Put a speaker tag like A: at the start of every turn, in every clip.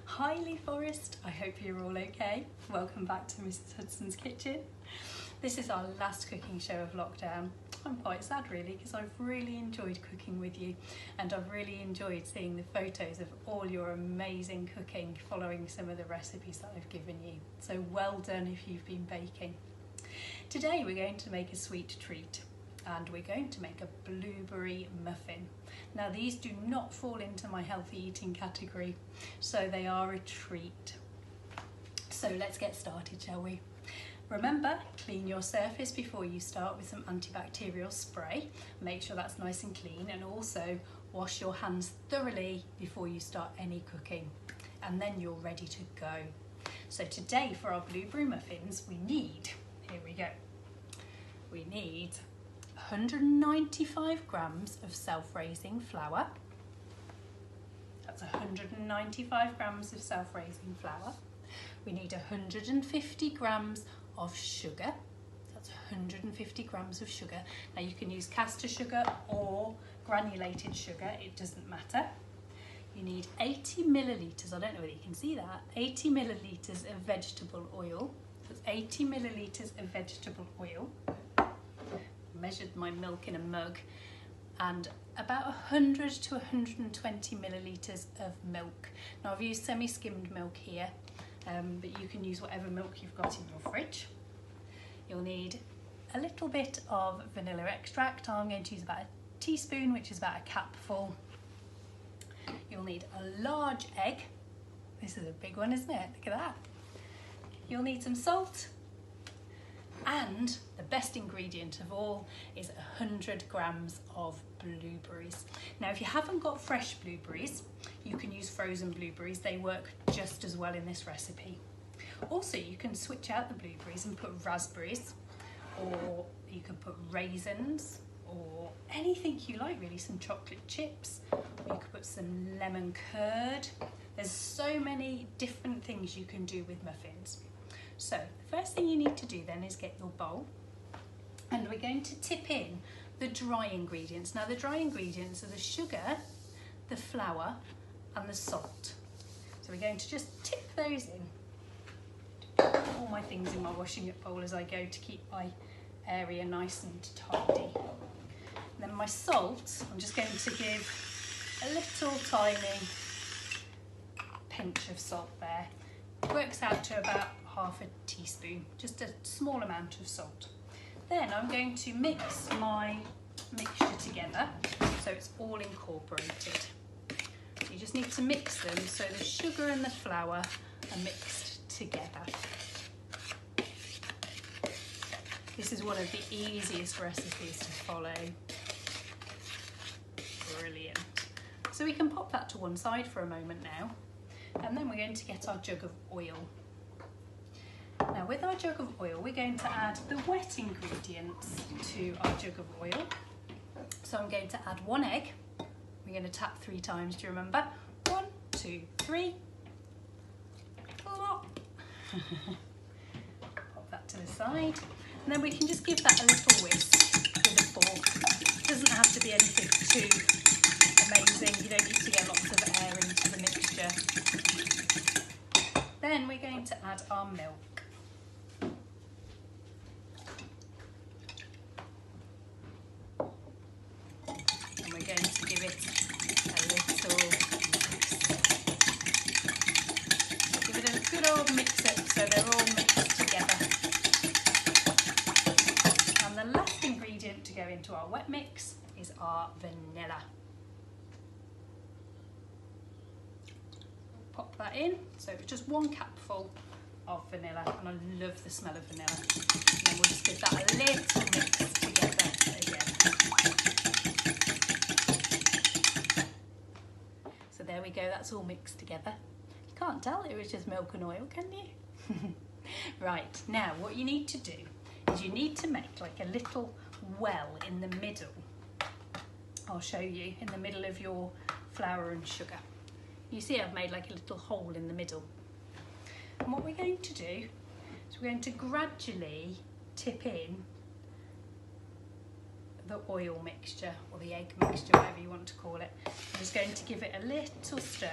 A: Hi Lee Forest, I hope you're all okay. Welcome back to Mrs Hudson's Kitchen. This is our last cooking show of lockdown. I'm quite sad really because I've really enjoyed cooking with you and I've really enjoyed seeing the photos of all your amazing cooking following some of the recipes that I've given you. So well done if you've been baking. Today we're going to make a sweet treat and we're going to make a blueberry muffin. Now these do not fall into my healthy eating category, so they are a treat. So let's get started, shall we? Remember, clean your surface before you start with some antibacterial spray. Make sure that's nice and clean, and also wash your hands thoroughly before you start any cooking, and then you're ready to go. So today for our blueberry muffins we need, here we go, we need 195 grams of self-raising flour. That's 195 grams of self-raising flour. We need 150 grams of sugar. That's 150 grams of sugar. Now you can use caster sugar or granulated sugar, it doesn't matter. You need 80 millilitres, I don't know whether you can see that, 80 millilitres of vegetable oil. That's 80 millilitres of vegetable oil. Measured my milk in a mug, and about 100 to 120 millilitres of milk. Now I've used semi-skimmed milk here, but you can use whatever milk you've got in your fridge. You'll need a little bit of vanilla extract. I'm going to use about a teaspoon, which is about a capful. You'll need a large egg. This is a big one, isn't it? Look at that. You'll need some salt. And the best ingredient of all is 100 grams of blueberries. Now if you haven't got fresh blueberries, you can use frozen blueberries. They work just as well in this recipe. Also you can switch out the blueberries and put raspberries, or you can put raisins, or anything you like really, some chocolate chips, or you could put some lemon curd. There's so many different things you can do with muffins. So the first thing you need to do then is get your bowl, and we're going to tip in the dry ingredients. Now the dry ingredients are the sugar, the flour and the salt. So we're going to just tip those in. Put all my things in my washing up bowl as I go to keep my area nice and tidy. And then my salt, I'm just going to give a little tiny pinch of salt there. It works out to about half a teaspoon, just a small amount of salt. Then I'm going to mix my mixture together so it's all incorporated. So you just need to mix them so the sugar and the flour are mixed together. This is one of the easiest recipes to follow. Brilliant. So we can pop that to one side for a moment now, and then we're going to get our jug of oil. Now with our jug of oil, we're going to add the wet ingredients to our jug of oil. So I'm going to add one egg. We're going to tap 3 times, do you remember? 1, 2, 3. Pop that to the side. And then we can just give that a little whisk with a fork. It doesn't have to be anything too amazing. You don't need to get lots of air into the mixture. Then we're going to add our milk. And we're going to give it a little mix. Give it a good old mix up so they're all mixed together. And the last ingredient to go into our wet mix is our vanilla. Pop that in, so it's just 1 capful of vanilla, and I love the smell of vanilla. And then we'll just give that a little mix together again. So there we go, that's all mixed together. You can't tell it was just milk and oil, can you? Right, now what you need to do is you need to make like a little well in the middle. I'll show you, in the middle of your flour and sugar. You see I've made like a little hole in the middle. And what we're going to do is we're going to gradually tip in the oil mixture, or the egg mixture, whatever you want to call it. I'm just going to give it a little stir.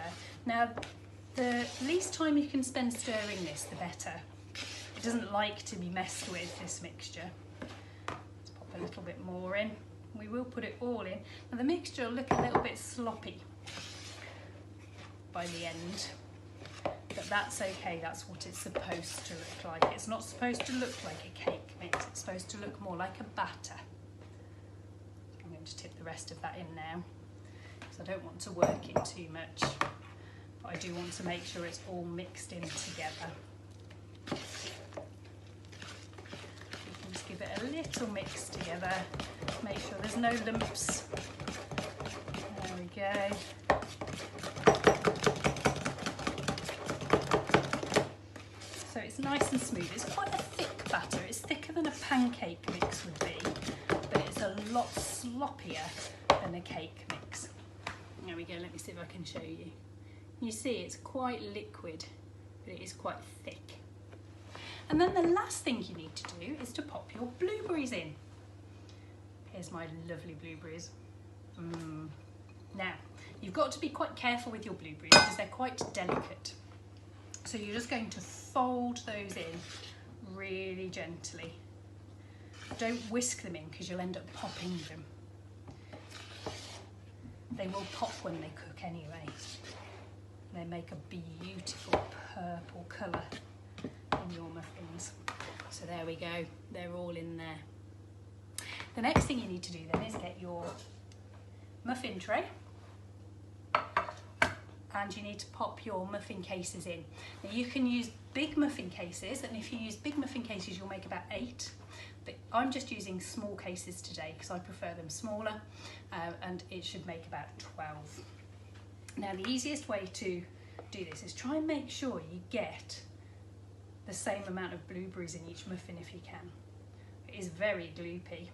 A: Now The least time you can spend stirring this, the better. It doesn't like to be messed with, this mixture. Let's pop a little bit more in. We will put it all in. Now the mixture will look a little bit sloppy by the end, but that's okay, that's what it's supposed to look like. It's not supposed to look like a cake mix, it's supposed to look more like a batter. I'm going to tip the rest of that in now, because I don't want to work it too much, but I do want to make sure it's all mixed in together. You can just give it a little mix together, make sure there's no lumps. There we go. So it's nice and smooth. It's quite a thick batter. It's thicker than a pancake mix would be, but it's a lot sloppier than a cake mix. There we go. Let me see if I can show you. You see it's quite liquid, but it is quite thick. And then the last thing you need to do is to pop your blueberries in. Here's my lovely blueberries. Now, you've got to be quite careful with your blueberries because they're quite delicate. So you're just going to fold those in really gently. Don't whisk them in because you'll end up popping them. They will pop when they cook anyway. They make a beautiful purple colour in your muffins. So there we go, they're all in there. The next thing you need to do then is get your muffin tray, and you need to pop your muffin cases in. Now you can use big muffin cases, and if you use big muffin cases you'll make about 8, but I'm just using small cases today because I prefer them smaller, and it should make about 12. Now the easiest way to do this is try and make sure you get the same amount of blueberries in each muffin if you can. It is very gloopy,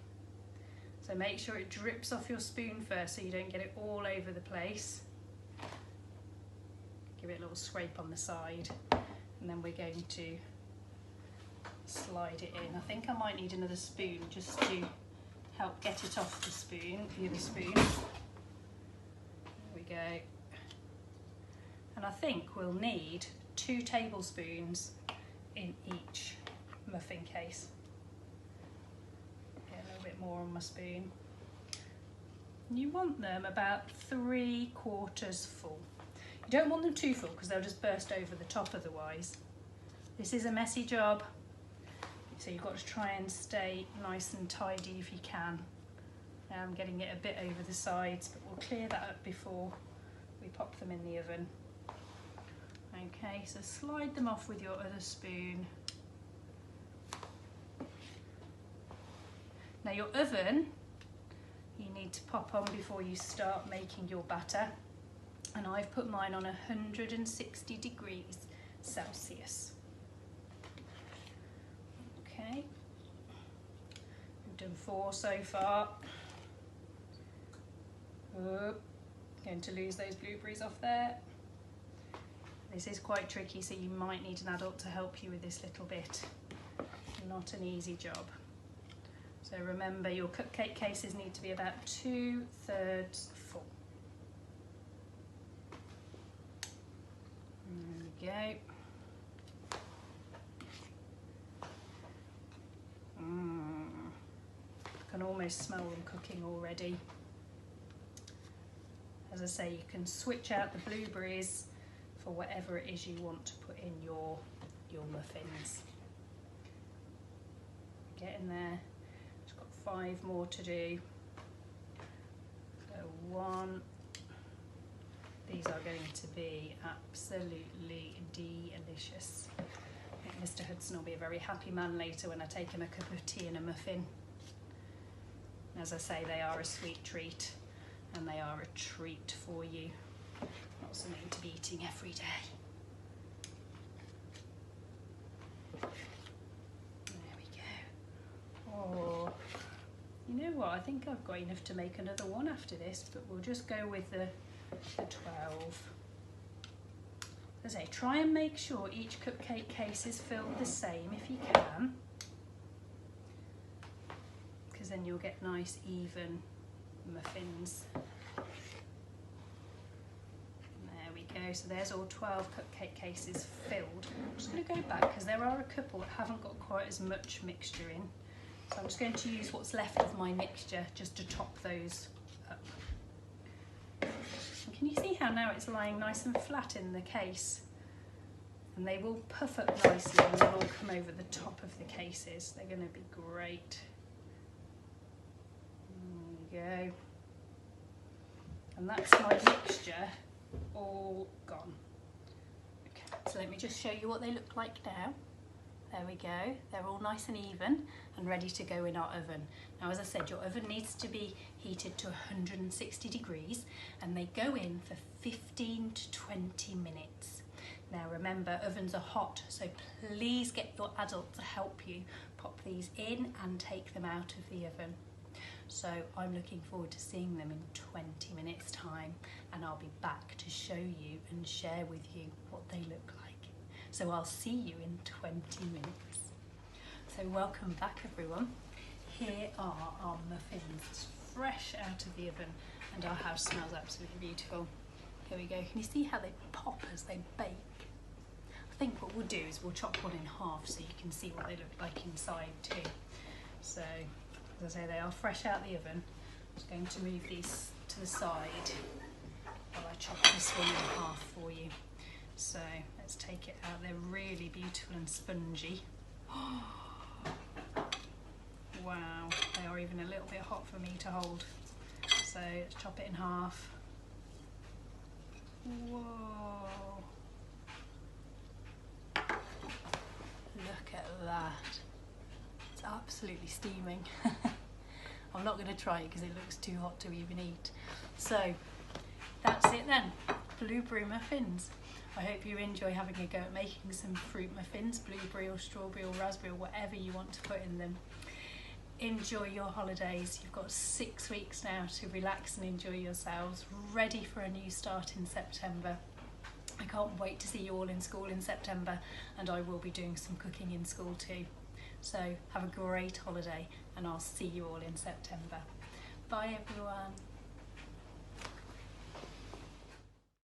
A: so make sure it drips off your spoon first so you don't get it all over the place. Give it a little scrape on the side, and then we're going to slide it in. I think I might need another spoon just to help get it off the spoon, the other spoon. There we go. And I think we'll need 2 tablespoons in each muffin case. Get a little bit more on my spoon. You want them about 3/4 full. You don't want them too full because they'll just burst over the top otherwise. This is a messy job, so you've got to try and stay nice and tidy if you can. Now I'm getting it a bit over the sides, but we'll clear that up before we pop them in the oven. Okay, so slide them off with your other spoon. Now your oven, you need to pop on before you start making your batter. And I've put mine on 160 degrees Celsius. Okay, we've done 4 so far. Oh, going to lose those blueberries off there. This is quite tricky, so you might need an adult to help you with this little bit. Not an easy job. So remember, your cupcake cases need to be about 2/3 full. There we go. I can almost smell them cooking already. As I say, you can switch out the blueberries for whatever it is you want to put in your muffins. Get in there. Just got 5 more to do. So 1. These are going to be absolutely delicious. I think Mr. Hudson will be a very happy man later when I take him a cup of tea and a muffin. As I say, they are a sweet treat, and they are a treat for you. Not something to be eating every day. There we go. Oh, you know what? I think I've got enough to make another one after this, but we'll just go with the 12. As I say, try and make sure each cupcake case is filled the same if you can, because then you'll get nice even muffins. There we go. go, so there's all 12 cupcake cases filled. I'm just going to go back because there are a couple that haven't got quite as much mixture in. So I'm just going to use what's left of my mixture just to top those up. And can you see how now it's lying nice and flat in the case? And they will puff up nicely and they'll all come over the top of the cases. They're going to be great. There we go. And that's my mixture all gone. Okay, so let me just show you what they look like now. There we go, they're all nice and even and ready to go in our oven. Now, as I said, your oven needs to be heated to 160 degrees and they go in for 15 to 20 minutes. Now remember, ovens are hot, so please get your adult to help you pop these in and take them out of the oven. So I'm looking forward to seeing them in 20 minutes time, and I'll be back to show you and share with you what they look like. So I'll see you in 20 minutes. So welcome back everyone. Here are our muffins, fresh out of the oven, and our house smells absolutely beautiful. Here we go, can you see how they pop as they bake? I think what we'll do is we'll chop one in half so you can see what they look like inside too. So, as I say, they are fresh out the oven. I'm just going to move these to the side while I chop this one in half for you. So let's take it out. They're really beautiful and spongy. Wow, they are even a little bit hot for me to hold. So let's chop it in half. Whoa. Look at that. It's absolutely steaming. I'm not going to try it because it looks too hot to even eat. So that's it then. Blueberry muffins. I hope you enjoy having a go at making some fruit muffins, blueberry or strawberry or raspberry or whatever you want to put in them. Enjoy your holidays. You've got 6 weeks now to relax and enjoy yourselves, ready for a new start in September. I can't wait to see you all in school in September, and I will be doing some cooking in school too. So have a great holiday and I'll see you all in September. Bye everyone.